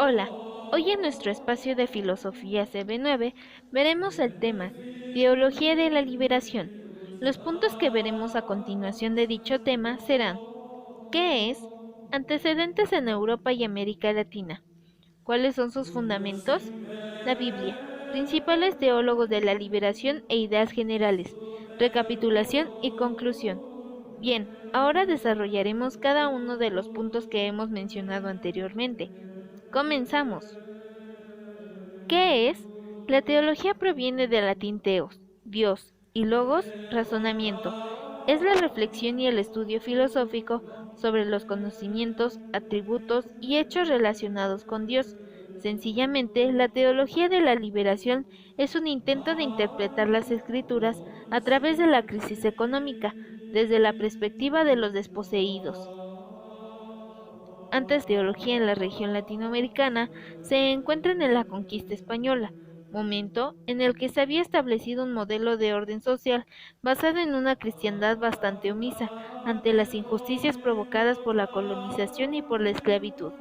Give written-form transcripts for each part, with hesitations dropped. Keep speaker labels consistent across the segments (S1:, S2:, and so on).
S1: Hola, hoy en nuestro espacio de Filosofía CB9 veremos el tema Teología de la Liberación. Los puntos que veremos a continuación de dicho tema serán: ¿qué es? Antecedentes en Europa y América Latina. ¿Cuáles son sus fundamentos? La Biblia. Principales teólogos de la liberación e ideas generales. Recapitulación y conclusión. Bien, ahora desarrollaremos cada uno de los puntos que hemos mencionado anteriormente. Comenzamos. ¿Qué es? La teología proviene del latín theos, Dios, y logos, razonamiento. Es la reflexión y el estudio filosófico sobre los conocimientos, atributos y hechos relacionados con Dios. Sencillamente, la teología de la liberación es un intento de interpretar las escrituras a través de la crisis económica, desde la perspectiva de los desposeídos. Antes de teología en la región latinoamericana se encuentran en la conquista española, momento en el que se había establecido un modelo de orden social basado en una cristiandad bastante omisa ante las injusticias provocadas por la colonización y por la esclavitud.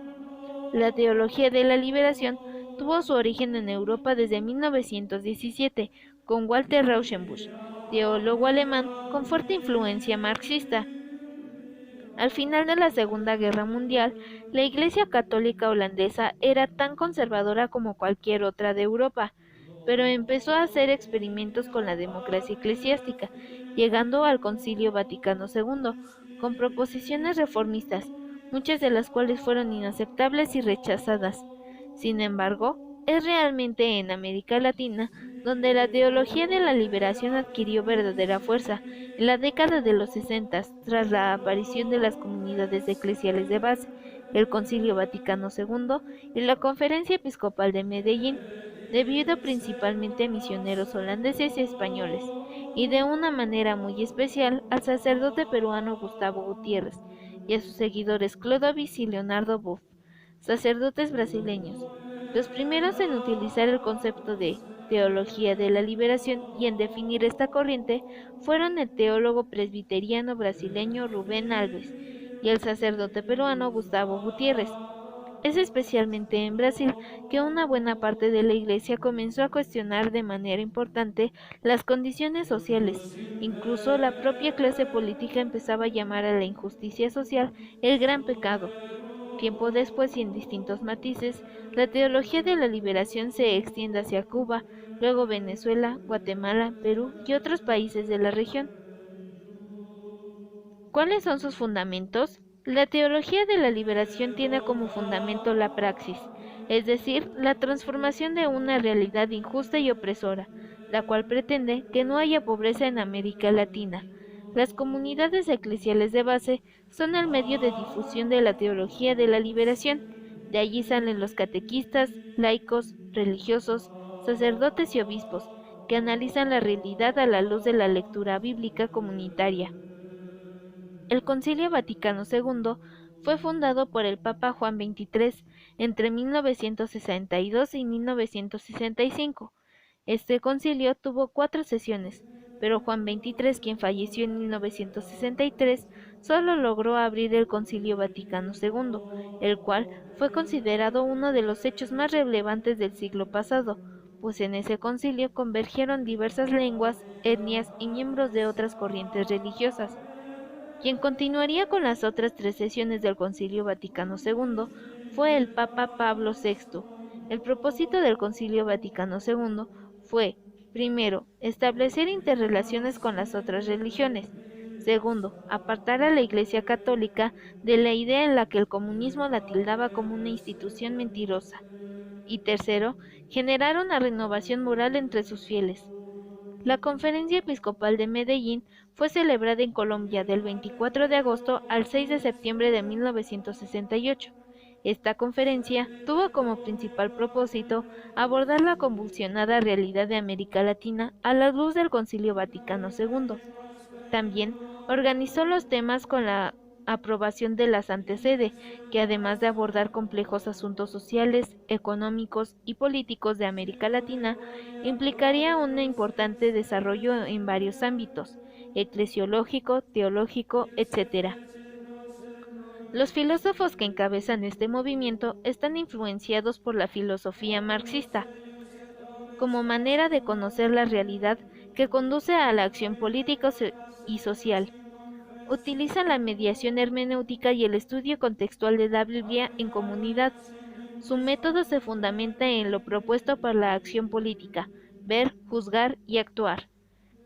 S1: La teología de la liberación tuvo su origen en Europa desde 1917 con Walter Rauschenbusch, teólogo alemán con fuerte influencia marxista. Al final de la Segunda Guerra Mundial, la Iglesia Católica holandesa era tan conservadora como cualquier otra de Europa, pero empezó a hacer experimentos con la democracia eclesiástica, llegando al Concilio Vaticano II, con proposiciones reformistas, muchas de las cuales fueron inaceptables y rechazadas. Sin embargo, es realmente en América Latina donde la teología de la liberación adquirió verdadera fuerza, en la década de los 60, tras la aparición de las comunidades eclesiales de base, el Concilio Vaticano II y la Conferencia Episcopal de Medellín, debido principalmente a misioneros holandeses y españoles, y de una manera muy especial al sacerdote peruano Gustavo Gutiérrez y a sus seguidores Clodovis y Leonardo Boff, sacerdotes brasileños, los primeros en utilizar el concepto de teología de la liberación y en definir esta corriente fueron el teólogo presbiteriano brasileño Rubén Alves y el sacerdote peruano Gustavo Gutiérrez. Es especialmente en Brasil que una buena parte de la Iglesia comenzó a cuestionar de manera importante las condiciones sociales. Incluso la propia clase política empezaba a llamar a la injusticia social el gran pecado. Tiempo después y en distintos matices, la teología de la liberación se extiende hacia Cuba, luego Venezuela, Guatemala, Perú y otros países de la región. ¿Cuáles son sus fundamentos? La teología de la liberación tiene como fundamento la praxis, es decir, la transformación de una realidad injusta y opresora, la cual pretende que no haya pobreza en América Latina. Las comunidades eclesiales de base son el medio de difusión de la teología de la liberación. De allí salen los catequistas, laicos, religiosos, sacerdotes y obispos, que analizan la realidad a la luz de la lectura bíblica comunitaria. El Concilio Vaticano II fue fundado por el Papa Juan XXIII entre 1962 y 1965. Este concilio tuvo 4 sesiones, pero Juan XXIII, quien falleció en 1963, solo logró abrir el Concilio Vaticano II, el cual fue considerado uno de los hechos más relevantes del siglo pasado, pues en ese concilio convergieron diversas lenguas, etnias y miembros de otras corrientes religiosas. Quien continuaría con las otras 3 sesiones del Concilio Vaticano II fue el Papa Pablo VI. El propósito del Concilio Vaticano II fue, primero, establecer interrelaciones con las otras religiones; segundo, apartar a la Iglesia Católica de la idea en la que el comunismo la tildaba como una institución mentirosa; y tercero, generar una renovación moral entre sus fieles. La Conferencia Episcopal de Medellín fue celebrada en Colombia del 24 de agosto al 6 de septiembre de 1968. Esta conferencia tuvo como principal propósito abordar la convulsionada realidad de América Latina a la luz del Concilio Vaticano II. También organizó los temas con la aprobación de la Santa Sede, que además de abordar complejos asuntos sociales, económicos y políticos de América Latina, implicaría un importante desarrollo en varios ámbitos: eclesiológico, teológico, etc. Los filósofos que encabezan este movimiento están influenciados por la filosofía marxista, como manera de conocer la realidad que conduce a la acción política y social. Utilizan la mediación hermenéutica y el estudio contextual de la Biblia en comunidad. Su método se fundamenta en lo propuesto por la acción política: ver, juzgar y actuar.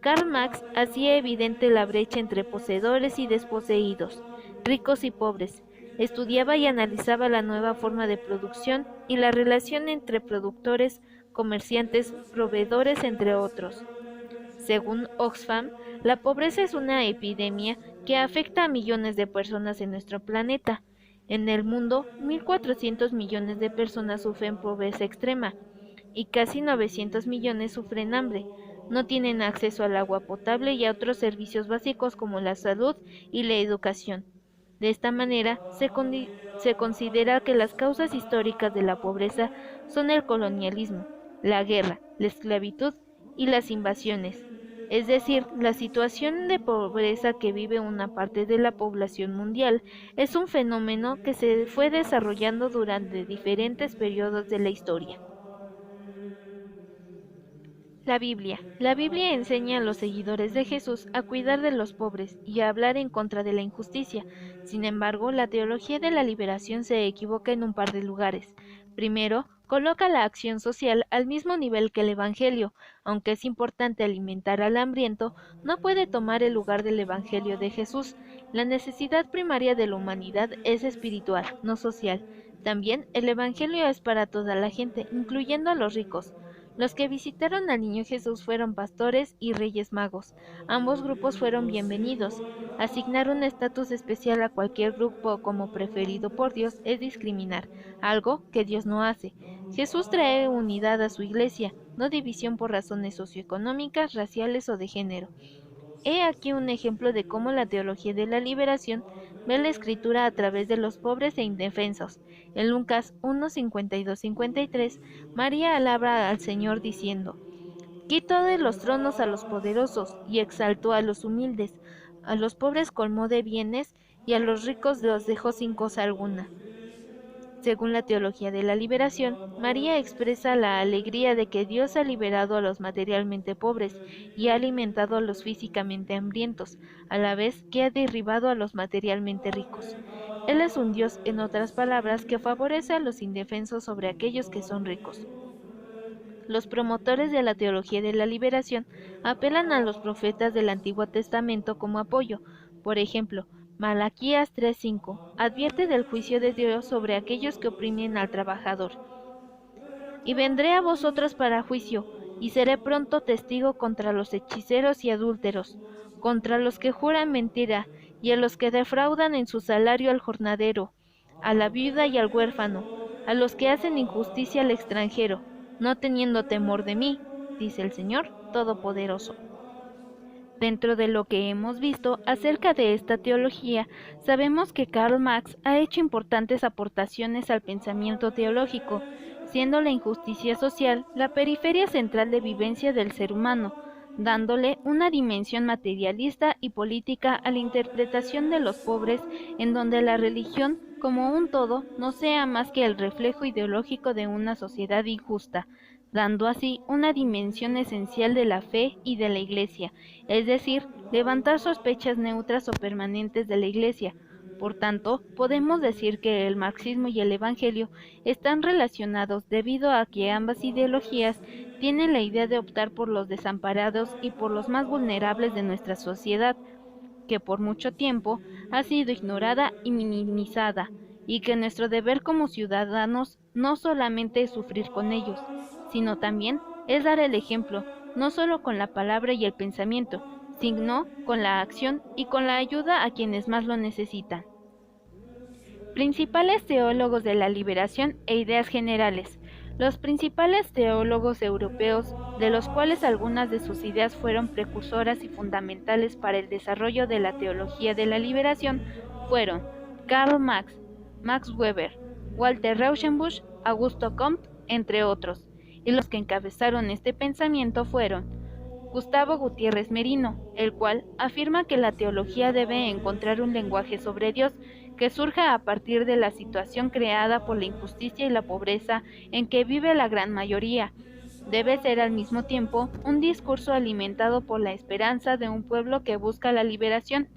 S1: Karl Marx hacía evidente la brecha entre poseedores y desposeídos, ricos y pobres. Estudiaba y analizaba la nueva forma de producción y la relación entre productores, comerciantes, proveedores, entre otros. Según Oxfam, la pobreza es una epidemia que afecta a millones de personas en nuestro planeta. En el mundo, 1.400 millones de personas sufren pobreza extrema y casi 900 millones sufren hambre. No tienen acceso al agua potable y a otros servicios básicos como la salud y la educación. De esta manera, se considera que las causas históricas de la pobreza son el colonialismo, la guerra, la esclavitud y las invasiones. Es decir, la situación de pobreza que vive una parte de la población mundial es un fenómeno que se fue desarrollando durante diferentes periodos de la historia. La Biblia. La Biblia enseña a los seguidores de Jesús a cuidar de los pobres y a hablar en contra de la injusticia. Sin embargo, la teología de la liberación se equivoca en un par de lugares. Primero, coloca la acción social al mismo nivel que el Evangelio. Aunque es importante alimentar al hambriento, no puede tomar el lugar del Evangelio de Jesús. La necesidad primaria de la humanidad es espiritual, no social. También el Evangelio es para toda la gente, incluyendo a los ricos. Los que visitaron al niño Jesús fueron pastores y reyes magos. Ambos grupos fueron bienvenidos. Asignar un estatus especial a cualquier grupo como preferido por Dios es discriminar, algo que Dios no hace. Jesús trae unidad a su iglesia, no división por razones socioeconómicas, raciales o de género. He aquí un ejemplo de cómo la teología de la liberación ve la escritura a través de los pobres e indefensos. En Lucas 1:52-53, María alaba al Señor diciendo: Quitó de los tronos a los poderosos y exaltó a los humildes, a los pobres colmó de bienes y a los ricos los dejó sin cosa alguna. Según la teología de la liberación, María expresa la alegría de que Dios ha liberado a los materialmente pobres y ha alimentado a los físicamente hambrientos, a la vez que ha derribado a los materialmente ricos. Él es un Dios, en otras palabras, que favorece a los indefensos sobre aquellos que son ricos. Los promotores de la teología de la liberación apelan a los profetas del Antiguo Testamento como apoyo. Por ejemplo, Malaquías 3:5 advierte del juicio de Dios sobre aquellos que oprimen al trabajador. Y vendré a vosotros para juicio, y seré pronto testigo contra los hechiceros y adúlteros, contra los que juran mentira, y a los que defraudan en su salario al jornadero, a la viuda y al huérfano, a los que hacen injusticia al extranjero, no teniendo temor de mí, dice el Señor Todopoderoso. Dentro de lo que hemos visto acerca de esta teología, sabemos que Karl Marx ha hecho importantes aportaciones al pensamiento teológico, siendo la injusticia social la periferia central de vivencia del ser humano, dándole una dimensión materialista y política a la interpretación de los pobres, en donde la religión, como un todo, no sea más que el reflejo ideológico de una sociedad injusta, dando así una dimensión esencial de la fe y de la Iglesia, es decir, levantar sospechas neutras o permanentes de la Iglesia. Por tanto, podemos decir que el marxismo y el evangelio están relacionados debido a que ambas ideologías tienen la idea de optar por los desamparados y por los más vulnerables de nuestra sociedad, que por mucho tiempo ha sido ignorada y minimizada, y que nuestro deber como ciudadanos no solamente es sufrir con ellos, sino también es dar el ejemplo, no solo con la palabra y el pensamiento, sino con la acción y con la ayuda a quienes más lo necesitan. Principales teólogos de la liberación e ideas generales. Los principales teólogos europeos, de los cuales algunas de sus ideas fueron precursoras y fundamentales para el desarrollo de la teología de la liberación, fueron Karl Marx, Max Weber, Walter Rauschenbusch, Augusto Comte, entre otros, y los que encabezaron este pensamiento fueron Gustavo Gutiérrez Merino, el cual afirma que la teología debe encontrar un lenguaje sobre Dios que surja a partir de la situación creada por la injusticia y la pobreza en que vive la gran mayoría. Debe ser al mismo tiempo un discurso alimentado por la esperanza de un pueblo que busca la liberación.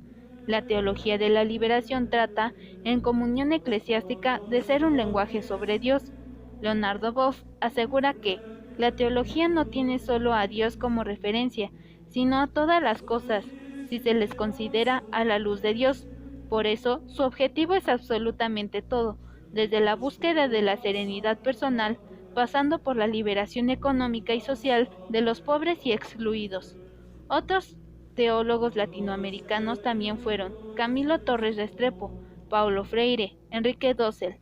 S1: La teología de la liberación trata, en comunión eclesiástica, de ser un lenguaje sobre Dios. Leonardo Boff asegura que la teología no tiene solo a Dios como referencia, sino a todas las cosas, si se les considera a la luz de Dios. Por eso, su objetivo es absolutamente todo, desde la búsqueda de la serenidad personal, pasando por la liberación económica y social de los pobres y excluidos. Otros teólogos latinoamericanos también fueron Camilo Torres Restrepo, Paulo Freire, Enrique Dussel,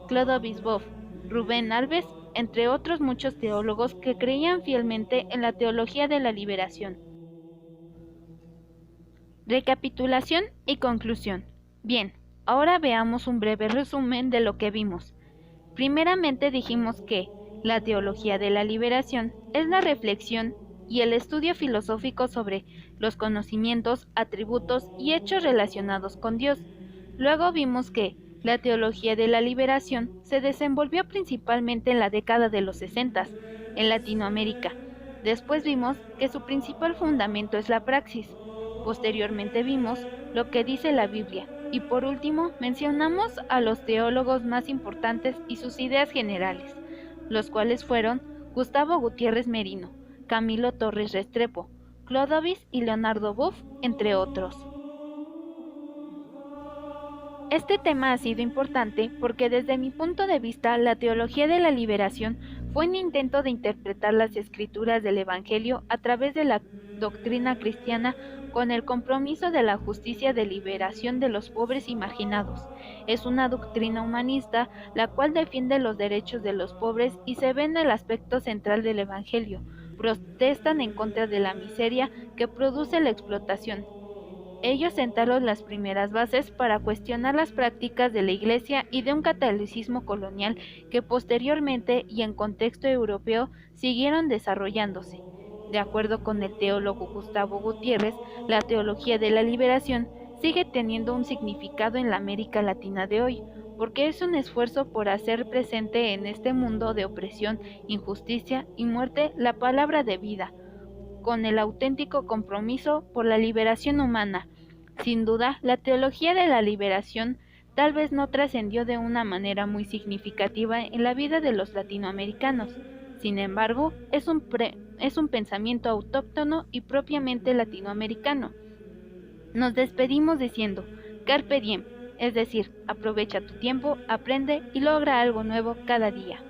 S1: Clodovis Boff, Rubén Alves, entre otros muchos teólogos que creían fielmente en la teología de la liberación. Recapitulación y conclusión. Bien, ahora veamos un breve resumen de lo que vimos. Primeramente dijimos que la teología de la liberación es la reflexión y el estudio filosófico sobre los conocimientos, atributos y hechos relacionados con Dios. Luego vimos que la teología de la liberación se desenvolvió principalmente en la década de los 60 en Latinoamérica. Después vimos que su principal fundamento es la praxis. Posteriormente vimos lo que dice la Biblia. Y por último, mencionamos a los teólogos más importantes y sus ideas generales, los cuales fueron Gustavo Gutiérrez Merino, Camilo Torres Restrepo, Clodovis y Leonardo Boff, entre otros. Este tema ha sido importante porque desde mi punto de vista la teología de la liberación fue un intento de interpretar las escrituras del Evangelio a través de la doctrina cristiana con el compromiso de la justicia de liberación de los pobres y marginados. Es una doctrina humanista la cual defiende los derechos de los pobres y se ve en el aspecto central del Evangelio. Protestan en contra de la miseria que produce la explotación. Ellos sentaron las primeras bases para cuestionar las prácticas de la Iglesia y de un catolicismo colonial que posteriormente y en contexto europeo siguieron desarrollándose. De acuerdo con el teólogo Gustavo Gutiérrez, la teología de la liberación sigue teniendo un significado en la América Latina de hoy, porque es un esfuerzo por hacer presente en este mundo de opresión, injusticia y muerte la palabra de vida, con el auténtico compromiso por la liberación humana. Sin duda, la teología de la liberación tal vez no trascendió de una manera muy significativa en la vida de los latinoamericanos. Sin embargo, es un pensamiento autóctono y propiamente latinoamericano. Nos despedimos diciendo, Carpe diem, es decir, aprovecha tu tiempo, aprende y logra algo nuevo cada día.